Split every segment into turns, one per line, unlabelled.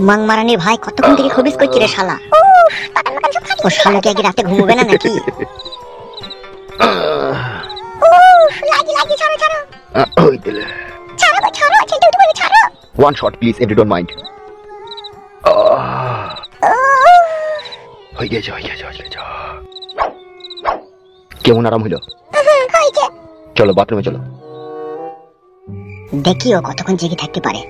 মাংমারানি ভাই কতক্ষণ থেকে খবিস করছি রে শালা। ও শালা কি আগে রাতে ঘুমোবে না নাকি?
One shot please, if you don't mind. হয়ে গেছে। কেমন আরাম হইল? চলো বাথরুমে চলো।
দেখি ও কতক্ষণ জেগে থাকতে পারে।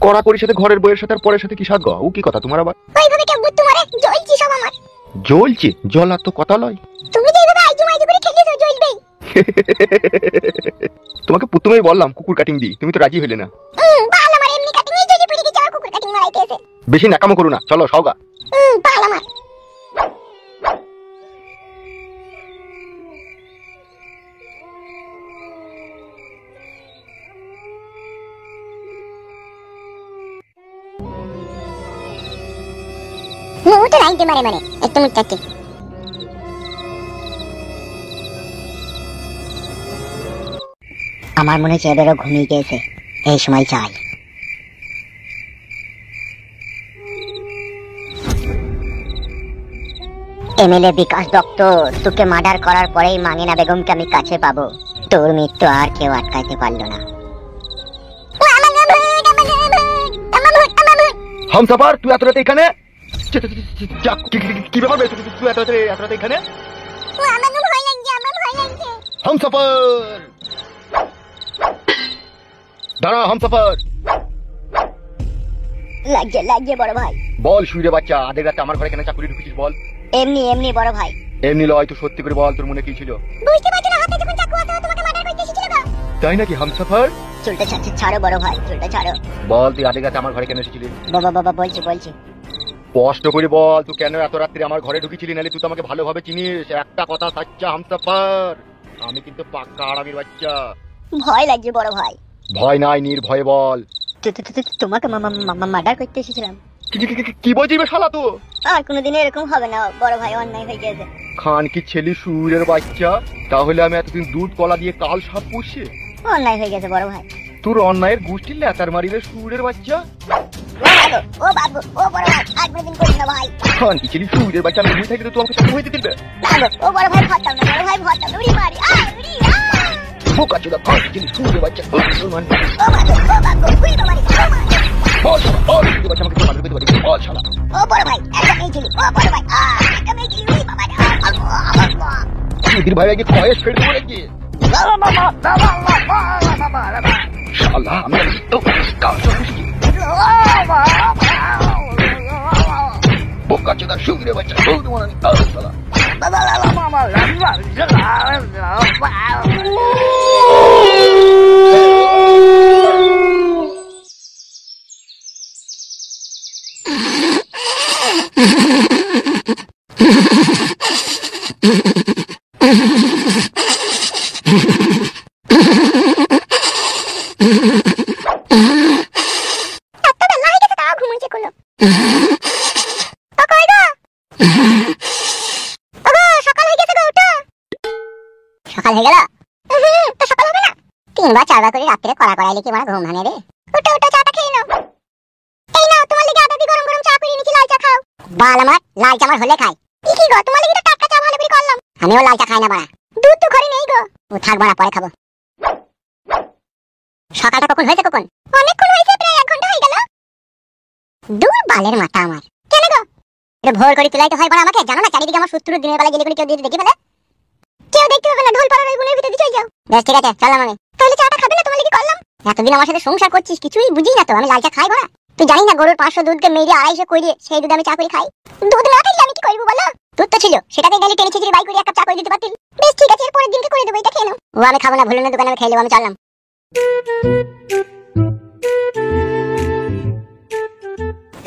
কড়াকড়ির সাথে ঘরের বইয়ের সাথে আর পরের সাথে কি সাথ গো? ও কি কথা তোমার আবার?
ওইভাবে কেউ বুদ্ধ মারে, জ্বলছি সব আমার।
জ্বলছে? জ্বলা তো কথা লয়।
তুমি যেভাবে আইজু করে খেলিছো জ্বলবেই।
তোমাকে প্রথমেই বললাম কুকুর কাটিং দি, তুমি তো রাজি হইলে না।
বাল আমার এমনি কাটিং এই জ্বলে পড়ে গেছে, আর কুকুর কাটিং মারাইতেছে।
বেশি নাকামো করো না, চলো সওগা।
বাল আমার। মুহূর্তে রাইতে মানে একটু মুটাতে। আমার মনে হচ্ছে এবারও ঘুমিয়ে গেছে, এই সময় চাই। এমএলএ বিকাশ দত্ত, তোকে মার্ডার করার পরেই মাঙ্গিনা বেগমকে আমি কাছে পাবো। তোর মৃত্যু আর কেউ আটকাইতে পারলো না।
হামসাফার, তুই এত রাতে এখানে? কি ব্যাপার তুই এত রাতে এখানে? হামসাফার দাঁড়া, হামসাফার।
লাগছে বড় ভাই।
বল শুইরে বাচ্চা, আধে রাতে আমার ঘরে কেন চাকুরি ঢুকেছিস বল?
এমনি বড় ভাই।
এমনি লয় তো, সত্যি করে বল তোর মনে কি ছিল?
বুঝতে পারছো না, হাতে যখন চাকু আছে তোমাকে মার্ডার করতে এসেছিল না?
তাই নাকি হামসাফার?
চুলটা ছাড়ো বড় ভাই, চুলটা ছাড়ো।
বল তুই আধে রাতে আমার ঘরে কেন এসেছিলি?
বাবা বলছি।
স্পষ্ট করে বল তুই কেন এত রাত্রে আমার ঘরে ঢুকেছিলি, নালে তুই তো আমাকে ভালোভাবে চিনিস। একটা কথা সাচ্চা হামসাফার, আমি কিন্তু পাক্কা আরামের বাচ্চা।
ভয় লাগছে বড় ভাই।
ভয় নাই, নির্ভয়ে বল।
তোমাকে মার্ডার করতে এসেছিলাম।
কি বলছিস শালা তো?
আর কোনোদিন এরকম হবে না বড় ভাই, অন্যায় হয়ে গেছে।
খান কি ছেলে সুরের বাচ্চা, তাহলে আমি এতদিন দুধ কলা দিয়ে কাল সাপ পুষে?
অন্যায় হয়ে গেছে বড় ভাই।
তোর অন্যায়ের গোষ্ঠীর লেতার মারিলে সুরের বাচ্চা।
ও বাবু, ও বড় ভাই, আর কোনোদিন করিস না ভাই।
খান কি ছেলে সুরের বাচ্চা, আমি থাকি তো তোমাকে চাকু হইতে দিবে?
ও বড় ভাই ভরতাম না, বড় ভাই ভরতাম, উড়ি মারি
বোকা চোদা, খান কি ছেলে সুরের বাচ্চা।
ও বাবু, উড়ি মারি
বল শালা, সুরের বাচ্চা আমাকে মারবে তো পারি, বল শালা।
ও বড় ভাই, একটা মেয়ে ছিল। ও বড় ভাই, একটা মেয়ে ছিল। উড়ি বাবা,
সুধীর ভাই আগে কয়েস ফের করে কি শালা, আমি তো বোকা চোদা সুরের বাচ্চা। শালা
সকাল হয়ে গেল? তো সকাল হবে না? 3 4 করে রাত্রে কড়া কড়াইলে কি আমার ঘুম ভাঙে রে? উঠো চাটা খেয়ে নাও। এই নাও, তোমার লাগি আদা দিয়ে গরম চা করে নিয়েছি, লাল চা খাও। বাল আমার, লাল চা আমার হলে খাই। কি গো, তোমার লাগি তো টাটকা চা ভালো করে করলাম। আমিও লাল চা খাই না বাড়া, দুধ তো ঘরে নেই গো। ও থাক বাড়া, পরে খাবো। সকালটা কখন হয়েছে? কখন? অনেকক্ষণ হয়েছে, প্রায় 1 ঘন্টা হয়ে গেল। দূর বালের মাথা আমার। কেন গো? এটা ভোর করে তুলাইতে হয় বাড়া আমাকে, জানো না চারিদিকে আমার শত্রু দিনের বেলা গেলে কেউ দেখে ফেলে। কেউ দেখতে পাবে না, ঢোল পাড়ার ওই গুণের ভিতরে চলে যাও। বেশ ঠিক আছে, চললাম আমি। তাহলে চাটা খাবে না? তোমার লাগি করলাম। এতদিন আমার সাথে সংসার করছিস, কিছুই বুঝি না তো। আমি লাল চা খাই বাড়া? তুই জানি না গরুর 500 দুধকে মেরে 250 করিয়ে সেই দুধ আমি চা করে খাই। দুধ না থাকলে আমি কি করব বলো? দুধ তো ছিল, সেটাকে গেলে টেনে ছিঁচড়ে বাই করে 1 কাপ চা করে দিতে পারতিস। বেশ ঠিক আছে, এর পরের দিনকে করে দেবো, এটা খেয়ে নাও। ও আমি খাবো না, ভুলে না, দোকানে আমি খেয়ে নেবো, আমি চললাম।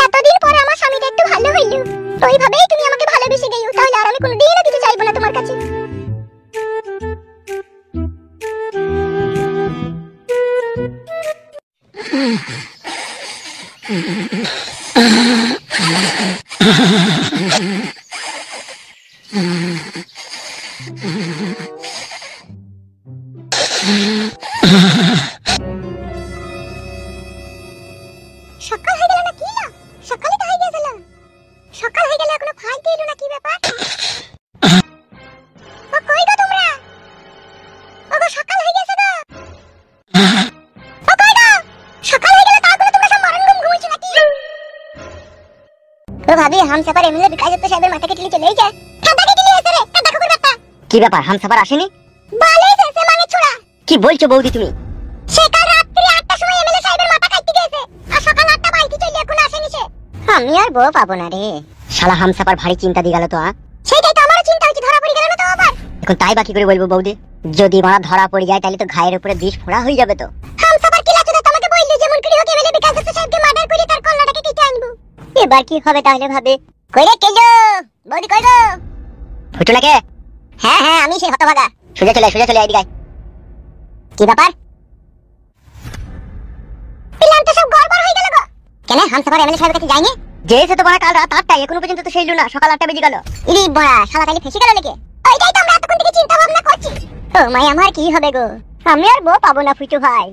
এতদিন পরে আমার স্বামীটা একটু ভালো হইলো, তো এইভাবেই তুমি আমাকে ভালোবেসে গেছো, তাহলে আর আমি কোনোদিনও কিছু চাইবো না তোমার কাছে। সকাল হয়ে গেল না কি না? সকালই তো হয়ে গেছিল। সকাল হয়ে গেল এখনো খাইতে এলো না, কি ব্যাপার? ও কই গো তোমরা? ওগো সকাল হয়ে গেছে গো। ও কই গো? সকাল হয়ে গেল তারপরে তোমরা সব মরণ ঘুম ঘুমাইছো নাকি? ও ভাবি হামসাফার এমএলএ বিকাশদত্ত সাহেবের মাথা কেটে চলে যায়। ঠান্ডা কেটে নিয়ে এসে রে, ঠান্ডা কুকুর বাচ্চা।
কি ব্যাপার, হামসাফার আসেনি?
বালে এসে মানে ছোড়া।
কি বলছো বৌদি তুমি?
সে কাল রাত্রি 8টার সময় এমএলএ সাহেবের মাথা কাটতে গেছে আর সকাল 8টা বাইকে চলে এখন আসেনি সে। আমি আর বউ পাবো না রে।
শালা হামসাফার ভারী চিন্তা দিয়ে গেল তো।
সেটাই তো আমারও চিন্তা হচ্ছে, ধরা পড়ে গেল না তো আবার।
এখন তাই বাকি করে বলবো বৌদি, যদি মারা ধরা পড়ে যায় তাহলে তো ঘায়ের উপরে বিষ ফোড়া হয়ে যাবে তো।
হামসাফার কি লাচুদা তোমাকে বললি যেমন করে হোক এমএলএ বিকাশদত্ত সাহেবকে মার্ডার করে তার কল্লাটাকে কেটে আনবো।
এবার কি হবে তাহলে ভাবে?
কই রে কেলো? বৌদি কই গো?
ফুটো নাকি?
হ্যাঁ হ্যাঁ আমি সেই হতভাগা।
সোজা চলে এদিকে আয়।
কি ব্যাপার? প্ল্যান তো সব গড়বড় হয়ে গেল গো। কেন হামসাফার এমএলএ সাহেবের কাছে যায়নি?
যেছে তো বড় কাল রাত 8টায়, এখনো পর্যন্ত তো সেই না, সকাল 8টা বেজে গেল।
ইরি বড়া শালা তাইলে ফেসে গেল নাকি? ওইটাই তো আমরা এতক্ষণ থেকে চিন্তা ভাবনা করছি। ও মাই আমার কি হবে গো? আমি আর বউ পাবো না ফুটু ভাই।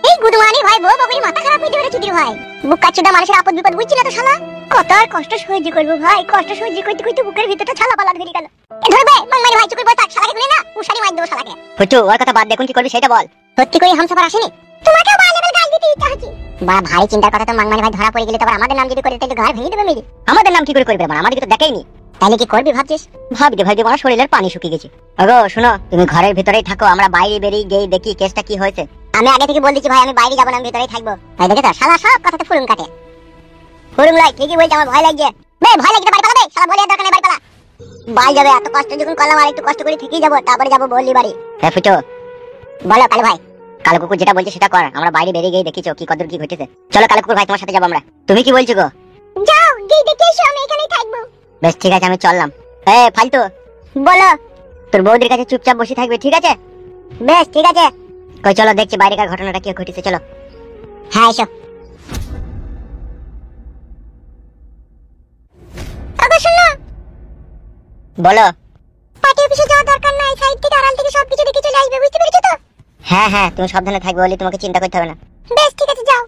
এই গুদমানি ভাই বউ বকরি মাথা খারাপ হয়ে যাবে চুদির ভাই। বুকা চুদা মানুষের আপদ বিপদ বুঝছি না তো শালা। কত আর কষ্ট সহ্য করব ভাই, কষ্ট সহ্য করতে করতে বুকের ভিতরটা ছালা পালা ধরে গেল। এ ধরবে মাংমানি ভাই চুকুর বসে থাক, শালাকে শুনে না উশারি মার দেবো শালাকে।
ফুটু ওর কথা বাদ, দেখুন কি করবি সেটা বল।
সত্যি করে হামসাফার আসেনি? তোমাকেও বা লেভেল গাল দিতে ইচ্ছা হচ্ছে। বা ভারী চিন্তার কথা তো মাংমানি ভাই ধরা পড়ে গেলে তো আবার আমাদের নাম যদি করে তাহলে ঘর ভেঙে দেবে মেরে।
আমাদের নাম কি করে করবে? মানে আমাদেরকে তো দেখেইনি।
তাহলে কি করবি ভাবছিস?
ভাবি আমার শরীরের পানি শুকিয়ে গেছে। ওগো শোনো, তুমি ঘরের ভিতরেই থাকো, আমরা বাইরে বেরিয়ে গিয়ে দেখি কেসটা কি হয়েছে।
আমি আগে থেকে বল দিচ্ছি ভাই, আমি বাইরে যাবো না, আমি ভিতরেই থাকবো। ভাই দেখে তো শালা সব কথাতে ফুরুম কাটে। ফুরুম লাই ঠিকই বলছে, আমার ভয় লাগছে। বে ভয় লাগছে বাড়ি পালাবে, শালা বলে দরকার নেই বাড়ি পালা। বাড়ি যাবে এত কষ্ট যখন করলাম আর একটু কষ্ট করে থেকেই যাবো, তারপরে যাবো বললি বাড়ি।
হ্যাঁ ফুটু
বলো কালু ভাই।
কালো কুকুর যেটা বলছে সেটা কর, আমরা বাইরে বেরিয়ে গিয়ে দেখিছো কি কদর কি ঘটেছে। চলো কালো কুকুর ভাই, তোমার সাথে যাবো আমরা। তুমি কি বলছো গো?
যাও গিয়ে দেখে এসো, আমি এখানেই থাকবো।
বেশ ঠিক আছে, আমি চললাম। ফালতু
বলো।
তোর বৌদির কাছে চুপচাপ বসে থাকবে, ঠিক আছে?
বেশ ঠিক আছে।
কই চলো দেখছি বাইরেকার ঘটনাটা কি ঘটেছে, চলো।
হ্যাঁ এসো। আগে শোনো।
বলো।
পার্টি অফিসে যাওয়ার দরকার নাই, সাইড থেকে আড়াল থেকে সবকিছু দেখে চলে আসবে, বুঝতে পেরেছো তো?
হ্যাঁ হ্যাঁ, তুমি সাবধানে থাকবে বলে তোমাকে চিন্তা করতে হবে না।
বেশ ঠিক আছে যাও।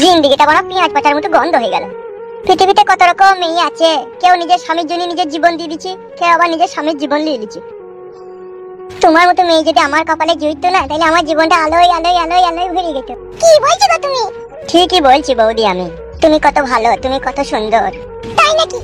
জিন্দিগিটা বড় পেঁয়াজ পাতার মতো গন্ধ হয়ে গেল। পৃথিবীতে কত রকম মেয়ে আছে, কেউ নিজের স্বামীর জন্য নিজের জীবন দিয়ে দিচ্ছে, কেউ আবার নিজের স্বামীর জীবন নিয়ে নিচ্ছে। তোমার মতো মেয়ে যদি আমার কপালে জুড়তো না, তাহলে আমার জীবনটা আলোয় আলোয় আলোয় আলোয় ভরে যেত। কি বলছো গো তুমি? ঠিকই বলছি বৌদি আমি। তুমি কত ভালো, তুমি কত সুন্দর। তাই নাকি?